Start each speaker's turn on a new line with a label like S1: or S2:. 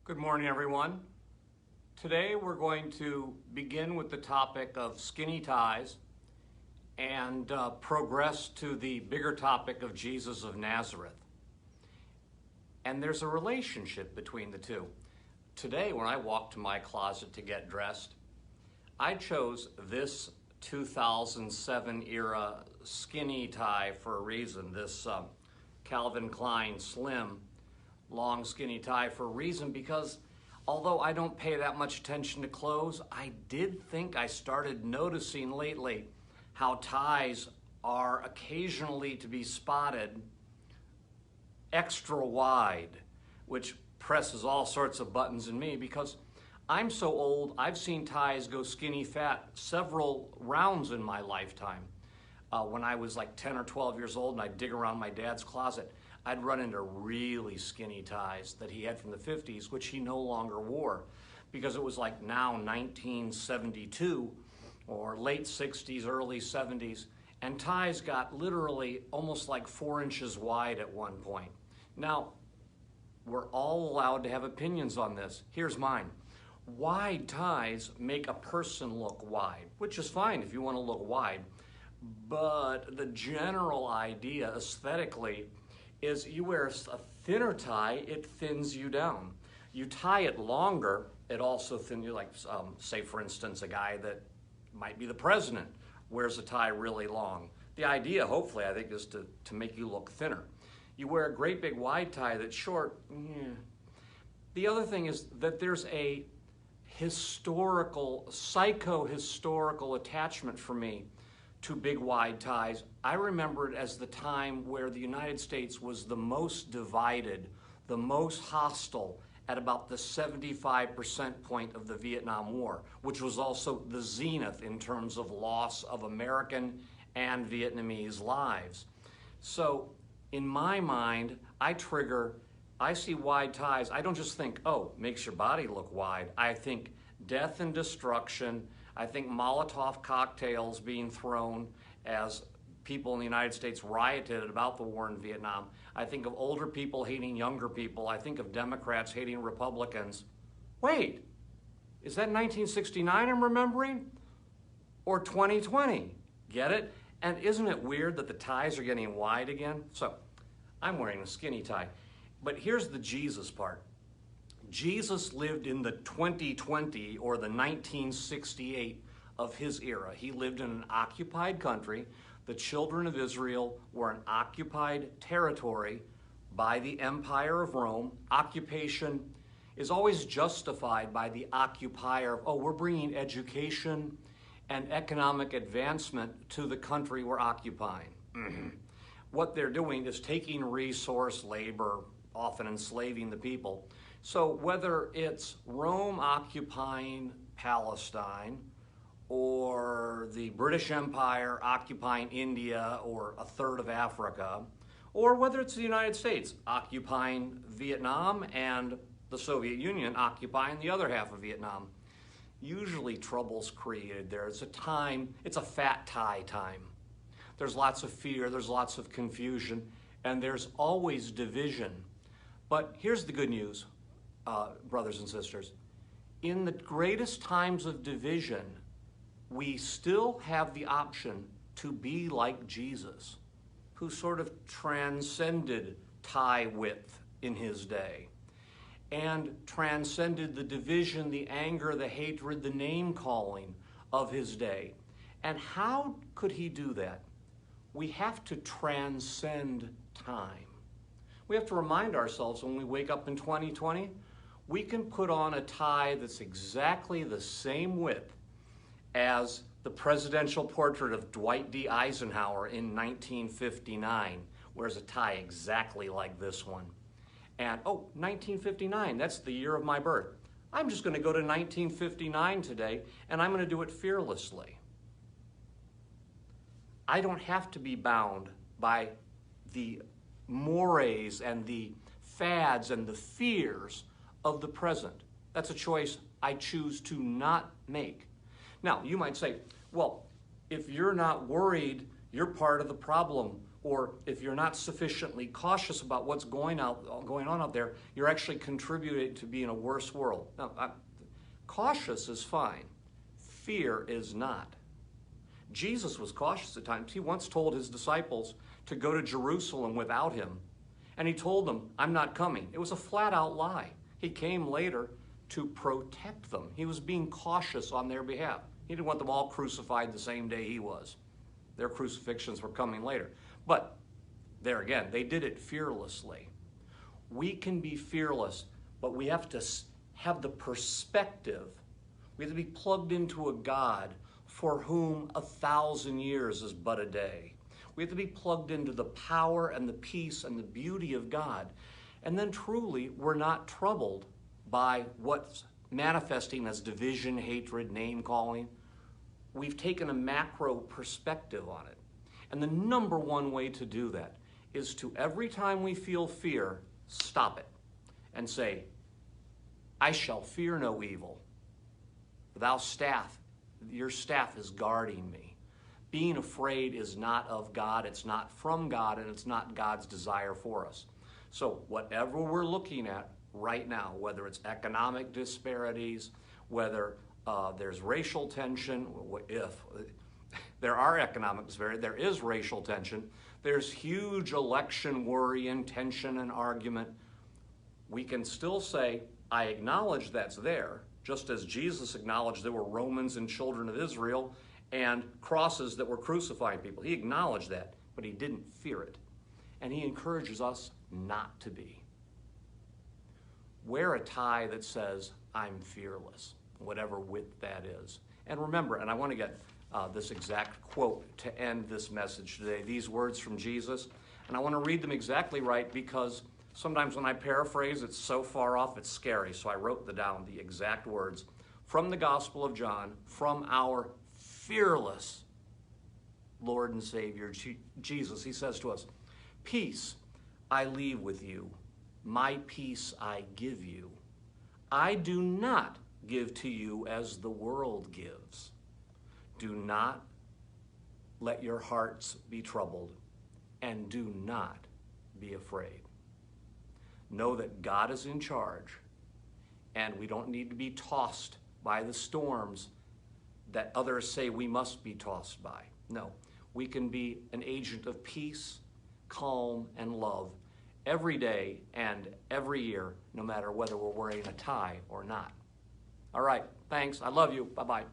S1: Good morning, everyone. Today we're going to begin with the topic of skinny ties and progress to the bigger topic of Jesus of Nazareth. And there's a relationship between the two. Today, when I walked to my closet to get dressed, I chose this 2007 era skinny tie for a reason, this Calvin Klein slim long skinny tie for a reason, because although I don't pay that much attention to clothes, I did think I started noticing lately how ties are occasionally to be spotted extra wide, which presses all sorts of buttons in me because I'm so old, I've seen ties go skinny fat several rounds in my lifetime. When I was like 10 or 12 years old and I'd dig around my dad's closet, I'd run into really skinny ties that he had from the 50s, which he no longer wore because it was like now 1972 or late 60s, early 70s, and ties got literally almost like 4 inches wide at one point. Now, we're all allowed to have opinions on this. Here's mine. Wide ties make a person look wide, which is fine if you want to look wide, but the general idea aesthetically is you wear a thinner tie, it thins you down. You tie it longer, it also thins you, like say for instance, a guy that might be the president wears a tie really long. The idea, hopefully, I think, is to make you look thinner. You wear a great big wide tie that's short, yeah. The other thing is that there's a psycho-historical attachment for me to big wide ties. I remember it as the time where the United States was the most divided, the most hostile at about the 75% point of the Vietnam War, which was also the zenith in terms of loss of American and Vietnamese lives. So in my mind, I see wide ties, I don't just think, oh, makes your body look wide. I think death and destruction. I think Molotov cocktails being thrown as people in the United States rioted about the war in Vietnam. I think of older people hating younger people. I think of Democrats hating Republicans. Wait, is that 1969 I'm remembering? Or 2020? Get it? And isn't it weird that the ties are getting wide again? So I'm wearing a skinny tie. But here's the Jesus part. Jesus lived in the 2020 or the 1968 of his era. He lived in an occupied country. The children of Israel were an occupied territory by the Empire of Rome. Occupation is always justified by the occupier. Oh, we're bringing education and economic advancement to the country we're occupying. What they're doing is taking resource labor, often enslaving the people. So whether it's Rome occupying Palestine or the British Empire occupying India or a third of Africa, or whether it's the United States occupying Vietnam and the Soviet Union occupying the other half of Vietnam, usually trouble's created there. It's a fat tie time. There's lots of fear, there's lots of confusion, and there's always division. But here's the good news. Brothers and sisters, in the greatest times of division, we still have the option to be like Jesus, who sort of transcended tie width in his day and transcended the division, the anger, the hatred, the name calling of his day. And how could he do that? We have to transcend time. We have to remind ourselves when we wake up in 2020, we can put on a tie that's exactly the same width as the presidential portrait of Dwight D. Eisenhower in 1959, wears a tie exactly like this one. And, oh, 1959, that's the year of my birth. I'm just going to go to 1959 today, and I'm going to do it fearlessly. I don't have to be bound by the mores and the fads and the fears of the present. That's a choice I choose to not make. Now, you might say, well, if you're not worried, you're part of the problem. or if you're not sufficiently cautious about what's going on out there, you're actually contributing to being a worse world. Now, cautious is fine. Fear is not. Jesus was cautious at times. He once told his disciples to go to Jerusalem without him, and he told them, I'm not coming. It was a flat-out lie. He came later to protect them. He was being cautious on their behalf. He didn't want them all crucified the same day he was. Their crucifixions were coming later. But there again, they did it fearlessly. We can be fearless, but we have to have the perspective. We have to be plugged into a God for whom 1,000 years is but a day. We have to be plugged into the power and the peace and the beauty of God. And then truly, we're not troubled by what's manifesting as division, hatred, name-calling. We've taken a macro perspective on it. And the number one way to do that is to, every time we feel fear, stop it and say, I shall fear no evil. Your staff is guarding me. Being afraid is not of God, it's not from God, and it's not God's desire for us. So whatever we're looking at right now, whether it's economic disparities, whether there's racial tension, if there are economic disparities, there is racial tension, there's huge election worry and tension and argument, we can still say, I acknowledge that's there, just as Jesus acknowledged there were Romans and children of Israel and crosses that were crucifying people. He acknowledged that, but he didn't fear it. And he encourages us not to be. Wear a tie that says, I'm fearless, whatever width that is. And remember, and I want to get this exact quote to end this message today, these words from Jesus, and I want to read them exactly right because sometimes when I paraphrase, it's so far off, it's scary. So I wrote down the exact words from the Gospel of John, from our fearless Lord and Savior, Jesus. He says to us, peace I leave with you, my peace I give you. I do not give to you as the world gives. Do not let your hearts be troubled, and do not be afraid. Know that God is in charge, and we don't need to be tossed by the storms that others say we must be tossed by. No, we can be an agent of peace, calm, and love every day and every year, no matter whether we're wearing a tie or not. All right, thanks. I love you. Bye-bye.